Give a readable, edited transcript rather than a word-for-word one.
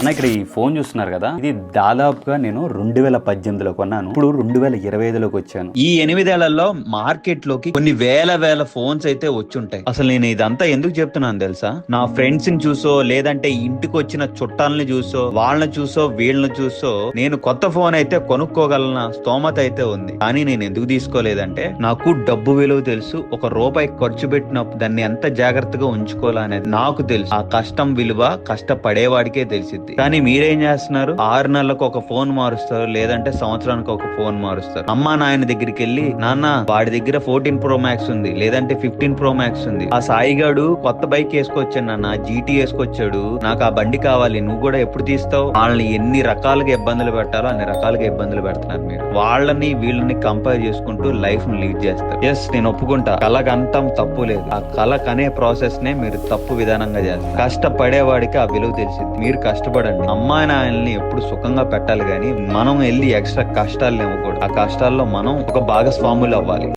అన్న ఇక్కడ ఈ ఫోన్ చూస్తున్నారు కదా, ఇది దాదాపుగా నేను 2018లో కొన్నాను. ఇప్పుడు 2025లోకి వచ్చాను. ఈ 8 ఏళ్లలో మార్కెట్ లోకి కొన్ని వేల ఫోన్స్ అయితే వచ్చుంటాయి. అసలు నేను ఇదంతా ఎందుకు చెప్తున్నాను తెలుసా? నా ఫ్రెండ్స్ ని చూసో లేదంటే ఇంటికి వచ్చిన చుట్టాలని చూసో వాళ్ళని చూసో వీళ్ళని చూసో నేను కొత్త ఫోన్ అయితే కొనుక్కోగలన స్తోమత అయితే ఉంది. కానీ నేను ఎందుకు తీసుకోలేదంటే నాకు డబ్బు విలువ తెలుసు. ఒక రూపాయి ఖర్చు పెట్టినప్పుడు దాన్ని ఎంత జాగ్రత్తగా ఉంచుకోవాలనేది నాకు తెలుసు. ఆ కష్టం విలువ కష్టపడేవాడికే తెలిసింది. కానీ మీరేం చేస్తున్నారు? 6 నెలలకు ఒక ఫోన్ మారుస్తారు, లేదంటే సంవత్సరానికి ఒక ఫోన్ మారుస్తారు. అమ్మా నాయన దగ్గరికి వెళ్ళి, నాన్న వాడి దగ్గర 14 Pro Max ఉంది, లేదంటే 15 Pro Max ఉంది, ఆ సాయిగాడు కొత్త బైక్ వేసుకొచ్చాడు నాన్న, GT వేసుకొచ్చాడు, నాకు ఆ బండి కావాలి, నువ్వు కూడా ఎప్పుడు తీస్తావు? వాళ్ళని ఎన్ని రకాలుగా ఇబ్బందులు పెట్టాలో అన్ని రకాలుగా ఇబ్బందులు పెడుతున్నారు మీరు. వాళ్ళని వీళ్ళని కంపేర్ చేసుకుంటూ లైఫ్ ని లీడ్ చేస్తారు. ఎస్, నేను ఒప్పుకుంటా, కలగంతం తప్పు లేదు. ఆ కల కనే ప్రాసెస్ నే మీరు తప్పు విధానంగా చేస్తారు. కష్టపడేవాడికి ఆ విలువ తెలిసింది. మీరు కష్టపడండి. అమ్మాయి నాయల్ని ఎప్పుడు సుఖంగా పెట్టాలి, కానీ మనం వెళ్ళి ఎక్స్ట్రా కష్టాలు ఇవ్వకూడదు. ఆ కష్టాల్లో మనం ఒక భాగస్వాములు అవ్వాలి.